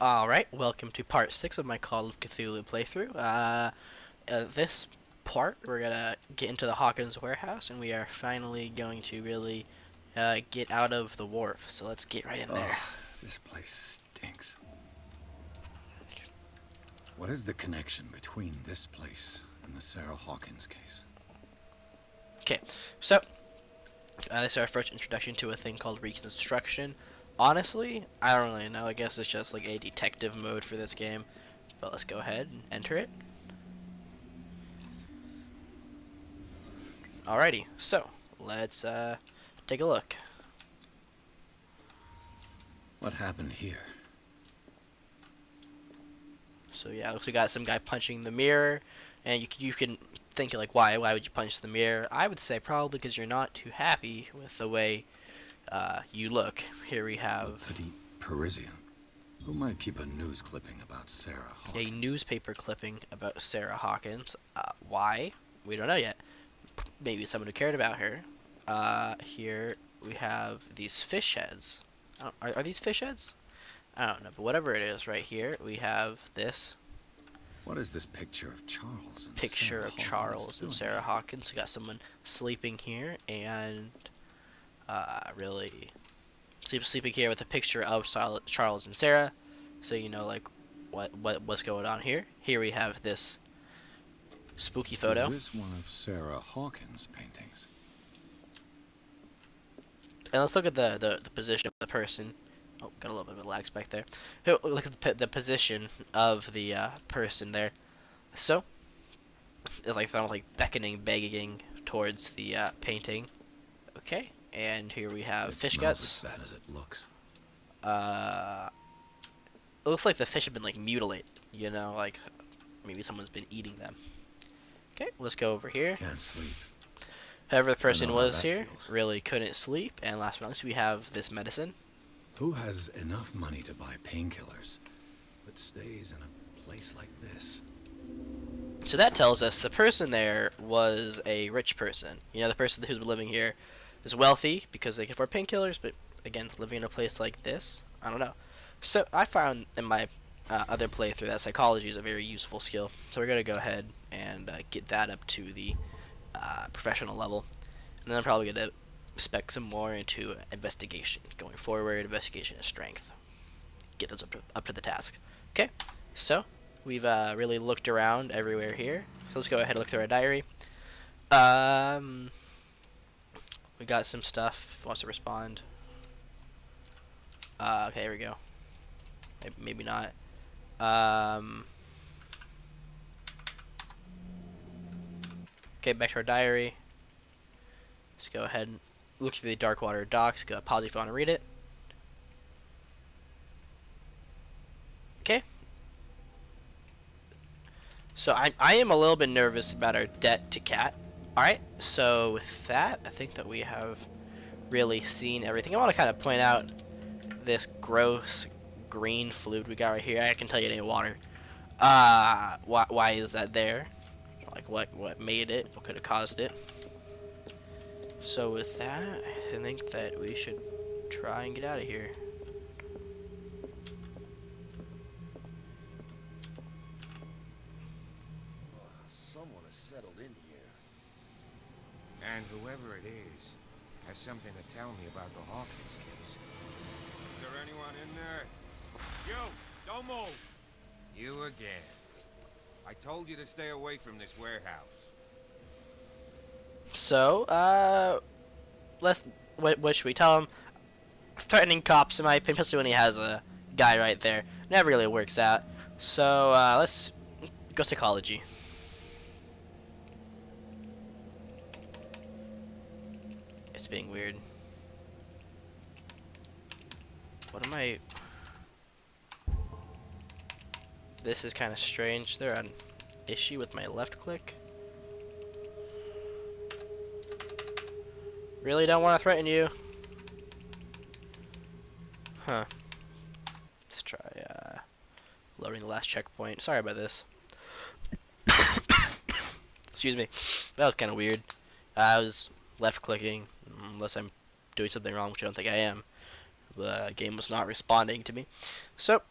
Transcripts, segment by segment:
Alright, welcome to part 6 of my Call of Cthulhu playthrough. This part, we're gonna get into the Hawkins warehouse, and we are finally going to really get out of the wharf. So let's get right in there. This place stinks. What is the connection between this place and the Sarah Hawkins case? Okay, so this is our first introduction to a thing called reconstruction. Honestly, I don't really know. I guess it's just like a detective mode for this game. But let's go ahead and enter it. Alrighty, so let's take a look. What happened here? So yeah, looks like we got some guy punching the mirror, and you can think like, why would you punch the mirror? I would say probably because you're not too happy with the way you look. Here we have a petite Parisian who might keep a news clipping about Sarah Hawkins. A newspaper clipping about Sarah Hawkins. Why? We don't know yet. Maybe someone who cared about her. Here we have these fish heads. Are these fish heads? I don't know, but whatever it is, right here we have this. What is this picture of Charles and picture Sarah of Charles and Sarah here? Hawkins? We got someone sleeping here, and really sleeping here with a picture of Charles and Sarah, so you know like what's going on here. Here we have this spooky photo. Is this one of Sarah Hawkins' paintings? And let's look at the position of the person. Oh, got a little bit of a lag spike there. Look at the position of the person there. So it's like kind of like beckoning, begging towards the painting. Okay, and here we have fish guts. As bad as it looks. It looks like the fish have been like mutilated. You know, like maybe someone's been eating them. Okay, let's go over here. Can't sleep. Whoever the person I know how was that here feels. really couldn't sleep. And last but not least, we have this medicine. Who has enough money to buy painkillers, but stays in a place like this? So that tells us the person there was a rich person. You know, the person who's living here is wealthy because they can afford painkillers, but again, living in a place like this, I don't know. So I found in my other playthrough that psychology is a very useful skill. So we're going to go ahead and get that up to the professional level. And then I'm probably going to spec some more into investigation. Going forward, investigation is strength. Get those up to the task. Okay, so we've really looked around everywhere here. So let's go ahead and look through our diary. We got some stuff. Wants to respond. Okay, here we go. Maybe not. Okay, back to our diary. Let's go ahead and look through the Darkwater docs. Go pause if you want to read it. Okay. So I am a little bit nervous about our debt to Cat. Alright, so with that, I think that we have really seen everything. I want to kind of point out this gross green fluid we got right here. I can tell you it ain't water. Why is that there? Like what made it? What could have caused it? So with that, I think that we should try and get out of here. Someone has settled in here. And whoever it is has something to tell me about the Hawkins case. Is there anyone in there? You! Don't move! You again. I told you to stay away from this warehouse. So, what should we tell him? Threatening cops, in my opinion, especially when he has a guy right there, never really works out. So, let's go psychology. It's being weird. What am I... This is kind of strange. There an issue with my left click. Really don't want to threaten you. Huh. Let's try loading the last checkpoint. Sorry about this. Excuse me. That was kind of weird. I was left clicking, unless I'm doing something wrong, which I don't think I am. The game was not responding to me. So,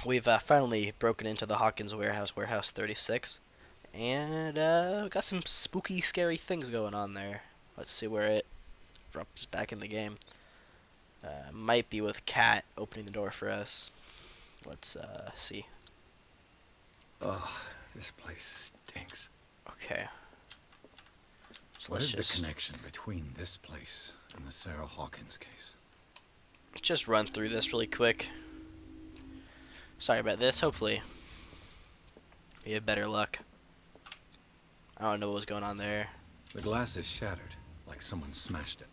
We've finally broken into the Hawkins warehouse, Warehouse 36, and we got some spooky, scary things going on there. Let's see where it drops back in the game. Might be with Cat opening the door for us. Let's see. Oh, this place stinks. Okay. So What let's is the connection between this place and the Sarah Hawkins case? just run through this really quick. Sorry about this. Hopefully, we have better luck. I don't know what was going on there. The glass is shattered, like someone smashed it.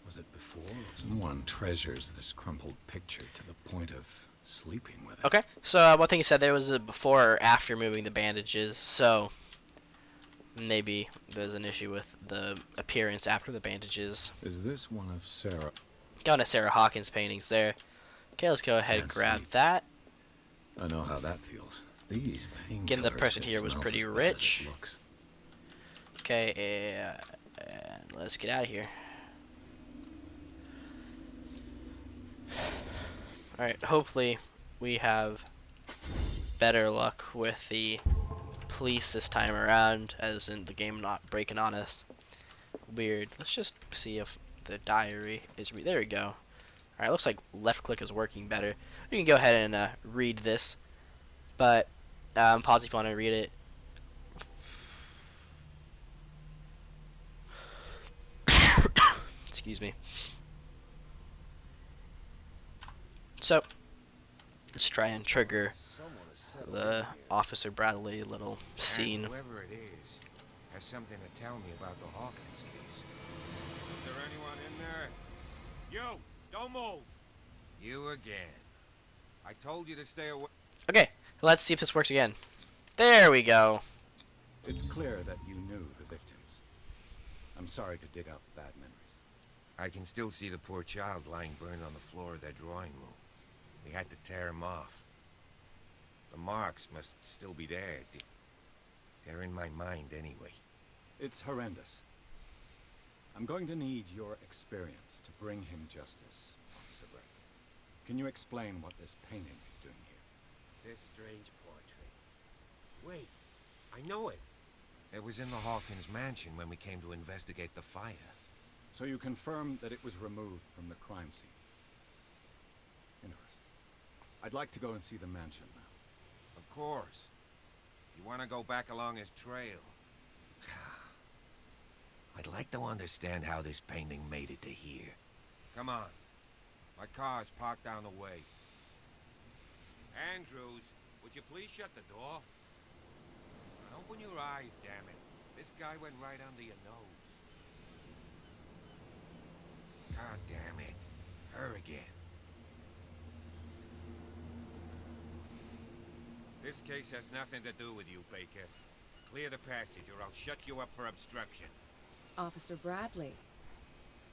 Was it before? Someone treasures this crumpled picture to the point of sleeping with it. Okay, so one thing you said there was a before or after moving the bandages, so maybe there's an issue with the appearance after the bandages. Is this one of Sarah? Got a Sarah Hawkins paintings there. Okay, let's go ahead and Can't grab sleep. that. I know how that feels. These painkillers. Again, the person here was smells pretty as bad as rich. it looks. Okay, and let's get out of here. Alright, hopefully we have better luck with the police this time around, as in the game not breaking on us. Weird. Let's just see if the diary is... there we go. Alright, looks like left click is working better. You can go ahead and read this, but pause if you want to read it. Excuse me. So, let's try and trigger Someone has settled in the here. Officer Bradley little scene. And whoever it is has something to tell me about the Hawkins case. Is there anyone in there? You! Don't move! You again. I told you to stay away. Okay, let's see if this works again. There we go. It's clear that you knew the victims. I'm sorry to dig up bad memories. I can still see the poor child lying burned on the floor of their drawing room. We had to tear him off. The marks must still be there. They're in my mind anyway. It's horrendous. I'm going to need your experience to bring him justice, Officer Brett. Can you explain what this painting is doing here? This strange portrait. Wait, I know it. It was in the Hawkins mansion when we came to investigate the fire. So you confirm that it was removed from the crime scene? Interesting. I'd like to go and see the mansion now. Of course. You want to go back along his trail? I'd like to understand how this painting made it to here. Come on. My car's parked down the way. Andrews, would you please shut the door? Open your eyes, damn it. This guy went right under your nose. God damn it. Her again. This case has nothing to do with you, Baker. Clear the passage or I'll shut you up for obstruction. Officer Bradley,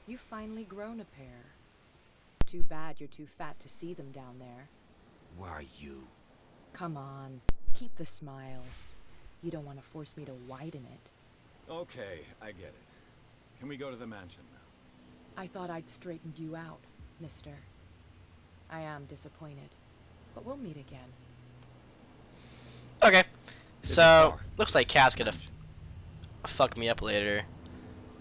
you've finally grown a pair. Too bad you're too fat to see them down there. Why you? Come on, keep the smile. You don't want to force me to widen it. Okay, I get it. Can we go to the mansion now? I thought I'd straightened you out, mister. I am disappointed, but we'll meet again. Okay, There's a so car. looks like Cat's gonna fuck me up later.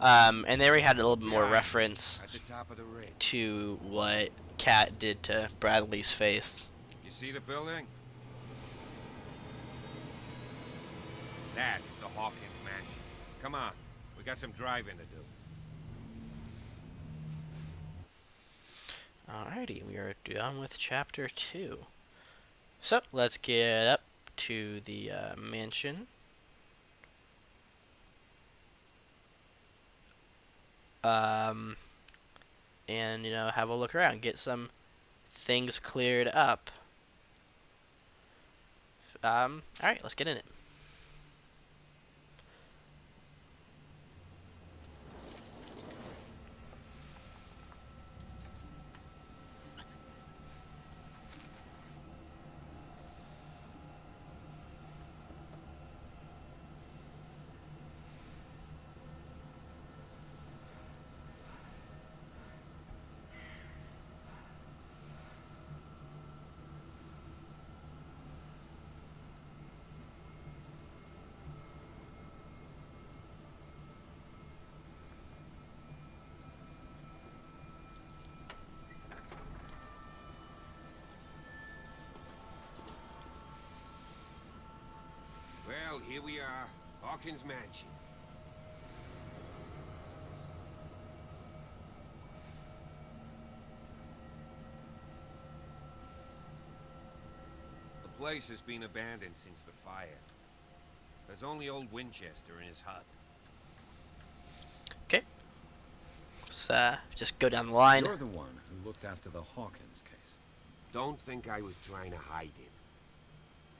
And they already had a little bit more Yeah, reference at the top of the ridge. to what Cat did to Bradley's face. You see the building? That's the Hawkins mansion. Come on, we got some driving to do. Alrighty, we are done with chapter 2. So, let's get up to the mansion. And, you know, have a look around, get some things cleared up. Alright, let's get in it. Well, here we are. Hawkins Mansion. The place has been abandoned since the fire. There's only old Winchester in his hut. Okay. Let's just go down the line. You're the one who looked after the Hawkins case. Don't think I was trying to hide him.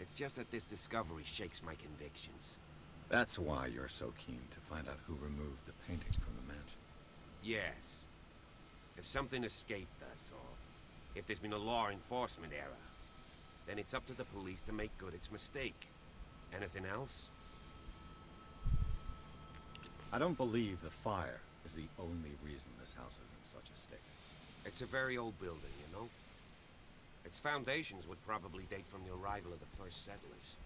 It's just that this discovery shakes my convictions. That's why you're so keen to find out who removed the painting from the mansion. Yes. If something escaped us, or if there's been a law enforcement error, then it's up to the police to make good its mistake. Anything else? I don't believe the fire is the only reason this house is in such a state. It's a very old building, you know? Its foundations would probably date from the arrival of the first settlers.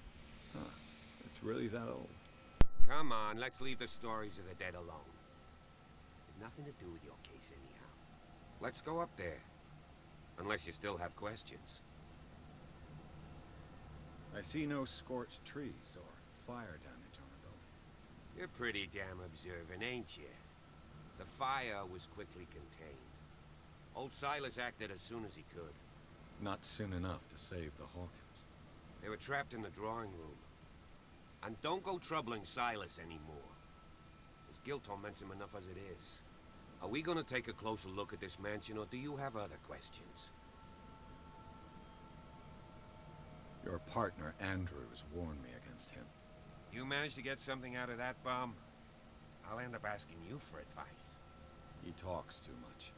Huh. It's really that old. Come on, let's leave the stories of the dead alone. It's nothing to do with your case anyhow. Let's go up there. Unless you still have questions. I see no scorched trees or fire damage on the building. You're pretty damn observant, ain't you? The fire was quickly contained. Old Silas acted as soon as he could. Not soon enough to save the Hawkins. They were trapped in the drawing room. And don't go troubling Silas anymore. His guilt torments him enough as it is. Are we gonna take a closer look at this mansion, or do you have other questions? Your partner, Andrews, warned me against him. You managed to get something out of that bum? I'll end up asking you for advice. He talks too much.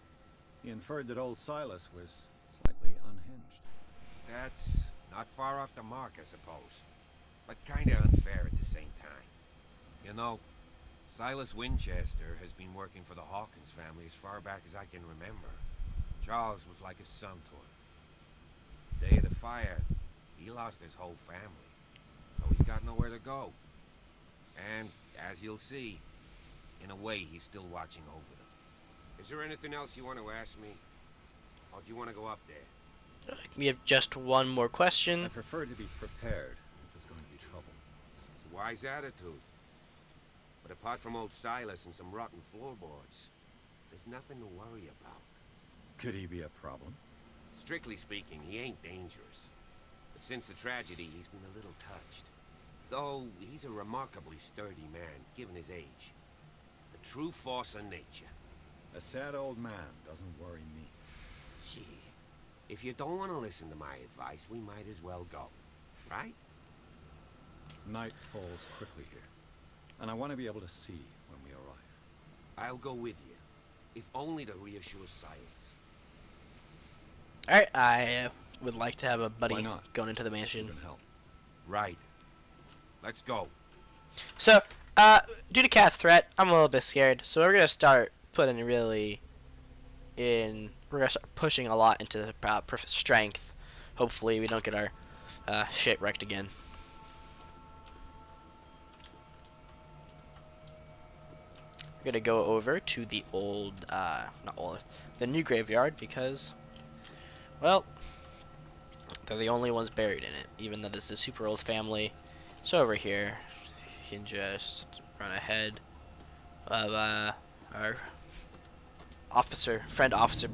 He inferred that old Silas was slightly unhinged. That's not far off the mark, I suppose. But kinda unfair at the same time. You know, Silas Winchester has been working for the Hawkins family as far back as I can remember. Charles was like a son to him. The day of the fire, he lost his whole family. So he's got nowhere to go. And, as you'll see, in a way he's still watching over them. Is there anything else you want to ask me? Or do you want to go up there? We have just one more question. I prefer to be prepared if there's going to be trouble. It's a wise attitude. But apart from old Silas and some rotten floorboards, there's nothing to worry about. Could he be a problem? Strictly speaking, he ain't dangerous. But since the tragedy, he's been a little touched. Though he's a remarkably sturdy man, given his age. A true force of nature. A sad old man doesn't worry me. Gee, if you don't want to listen to my advice, we might as well go. Right? Night falls quickly here, and I want to be able to see when we arrive. I'll go with you, if only to reassure Silas. Alright, I would like to have a buddy Why not? going into the mansion. Even help. Right. Let's go. So, due to Cat's threat, I'm a little bit scared. So we're gonna start putting we're gonna start pushing a lot into the strength. Hopefully, we don't get our shit wrecked again. We're gonna go over to the the new graveyard because, well, they're the only ones buried in it. Even though this is a super old family, so over here, you can just run ahead of our friend officer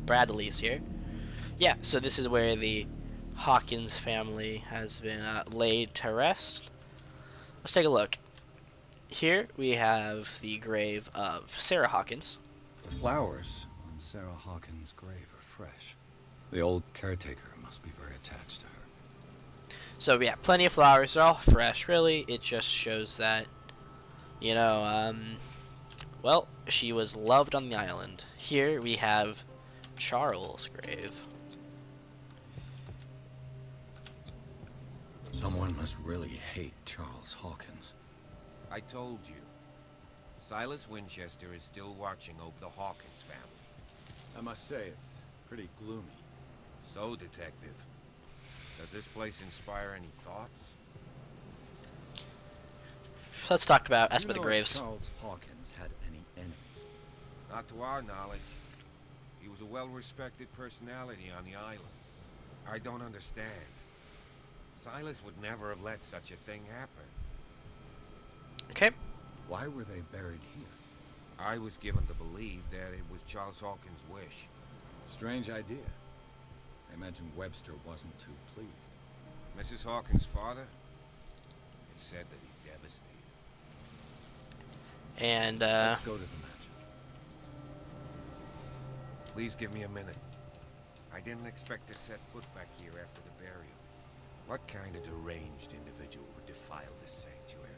Bradley's here. Yeah, so this is where the Hawkins family has been laid to rest. Let's take a look. Here we have the grave of Sarah Hawkins. The flowers on Sarah Hawkins' grave are fresh. The old caretaker must be very attached to her. So yeah, plenty of flowers. They're all fresh. Really, it just shows that, you know, well, she was loved on the island. Here we have Charles' grave. Someone must really hate Charles Hawkins. I told you. Silas Winchester is still watching over the Hawkins family. I must say, it's pretty gloomy. So, Detective, does this place inspire any thoughts? Let's talk about Do you the know if graves. Charles Hawkins had any enemies? Not to our knowledge. He was a well-respected personality on the island. I don't understand. Silas would never have let such a thing happen. Okay. Why were they buried here? I was given to believe that it was Charles Hawkins' wish. Strange idea. I imagine Webster wasn't too pleased. Mrs. Hawkins' father? It's said that he's devastated. And Let's go to the mansion. Please give me a minute. I didn't expect to set foot back here after the burial. What kind of deranged individual would defile this sanctuary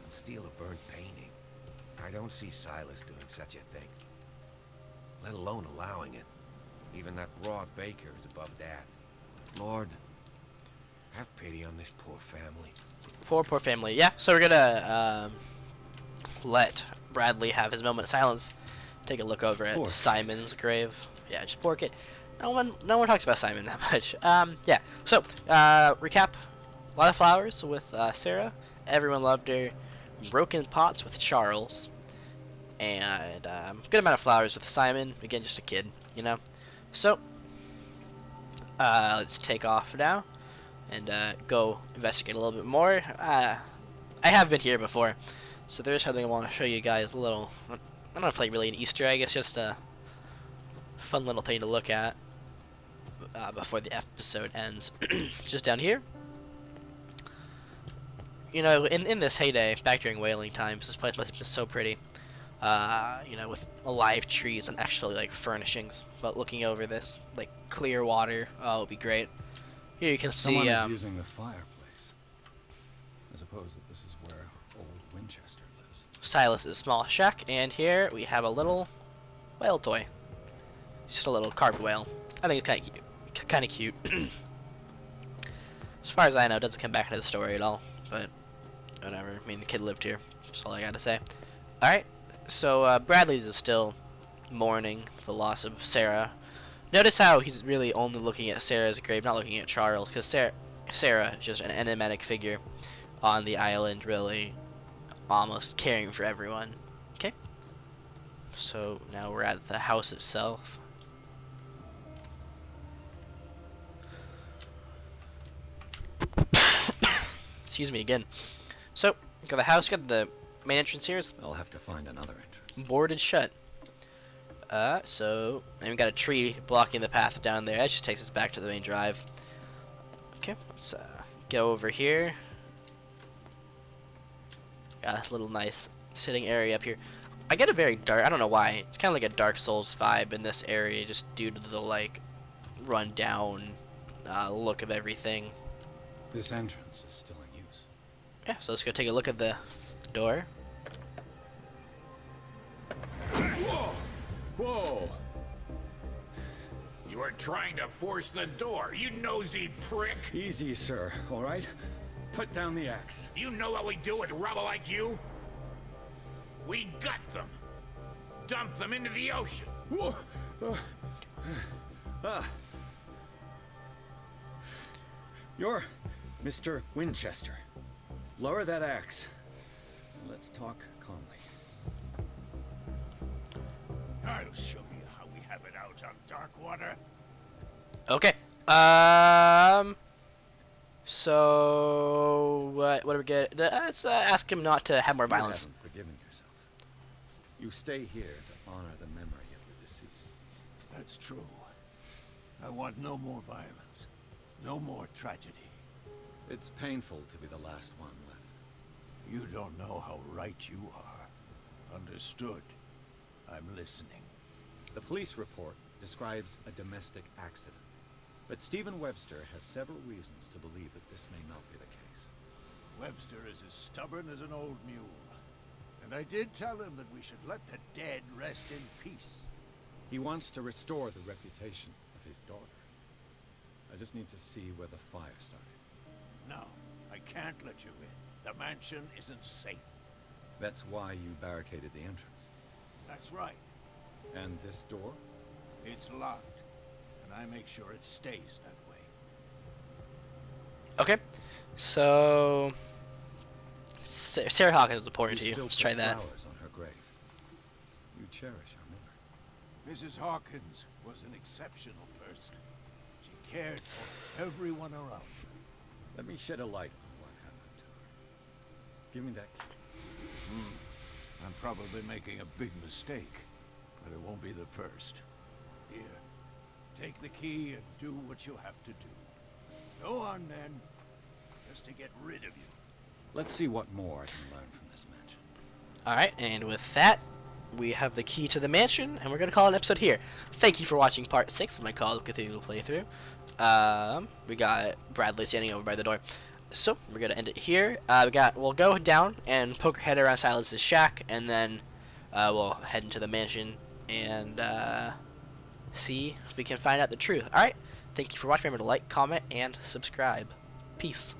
and steal a burnt painting? I don't see Silas doing such a thing, let alone allowing it. Even that broad baker is above that. Lord, have pity on this poor family. poor family. Yeah. So we're gonna let Bradley have his moment of silence. Take a look over at Poor Simon's grave. Yeah, just poor kid. No one talks about Simon that much. Yeah. So recap. A lot of flowers with Sarah. Everyone loved her. Broken pots with Charles. And good amount of flowers with Simon. Again, just a kid, you know. So let's take off now and go investigate a little bit more. I have been here before, so there's something I want to show you guys. A little, I don't know if like really an Easter egg. It's just a fun little thing to look at before the episode ends. Just down here. You know, in this heyday, back during whaling times, this place must have been so pretty. You know, with alive trees and actually like furnishings. But looking over this like clear water, oh, it'd be great. Here you can Someone see. is using the fireplace. I suppose that this is where old Winchester lives. Silas's small shack, and here we have a little whale toy. Just a little carved whale. I think it's kind of cute. Kind of cute. As far as I know, it doesn't come back into the story at all. But whatever. I mean, the kid lived here. That's all I gotta say. All right. So Bradley's is still mourning the loss of Sarah. Notice how he's really only looking at Sarah's grave, not looking at Charles, because Sarah is just an enigmatic figure on the island, really almost caring for everyone. Okay. So now we're at the house itself. Excuse me again. So, got the house, got the main entrance here. It's I'll have to find another entrance. boarded shut. So, and we got a tree blocking the path down there. That just takes us back to the main drive. Okay, let's go over here. Got this little nice sitting area up here. I get a very dark, I don't know why, it's kind of like a Dark Souls vibe in this area just due to the, like, run down look of everything. This entrance is still in use. Yeah, so let's go take a look at the door. Whoa! Whoa! You are trying to force the door, you nosy prick! Easy, sir, all right? Put down the axe. You know what we do with rubble like you? We gut them. Dump them into the ocean. Whoa! You're Mr. Winchester. Lower that axe. Let's talk calmly. I'll show you how we have it out on Darkwater. Okay. So what do we get? Let's ask him not to have more violence. You haven't forgiven yourself. You stay here to honor the memory of the deceased. That's true. I want no more violence. No more tragedy. It's painful to be the last one left. You don't know how right you are. Understood. I'm listening. The police report describes a domestic accident, but Stephen Webster has several reasons to believe that this may not be the case. Webster is as stubborn as an old mule. And I did tell him that we should let the dead rest in peace. He wants to restore the reputation of his daughter. I just need to see where the fire started. No, I can't let you in. The mansion isn't safe. That's why you barricaded the entrance. That's right. And this door? It's locked. And I make sure it stays that way. Okay. So Sarah Hawkins is important to you. still Let's put try that. flowers on her grave. You cherish her memory. Mrs. Hawkins was an exceptional person. She cared for everyone around her. Let me shed a light on what happened to her. Give me that key. I'm probably making a big mistake, but it won't be the first. Here, take the key and do what you have to do. Go on, then. Just to get rid of you. Let's see what more I can learn from this mansion. Alright, and with that, we have the key to the mansion, and we're going to call it an episode here. Thank you for watching part 6 of my Call of Cthulhu playthrough. We got Bradley standing over by the door. So, we're going to end it here. We'll go down and poke our head around Silas's shack, and then we'll head into the mansion and see if we can find out the truth. Alright, thank you for watching. Remember to like, comment, and subscribe. Peace.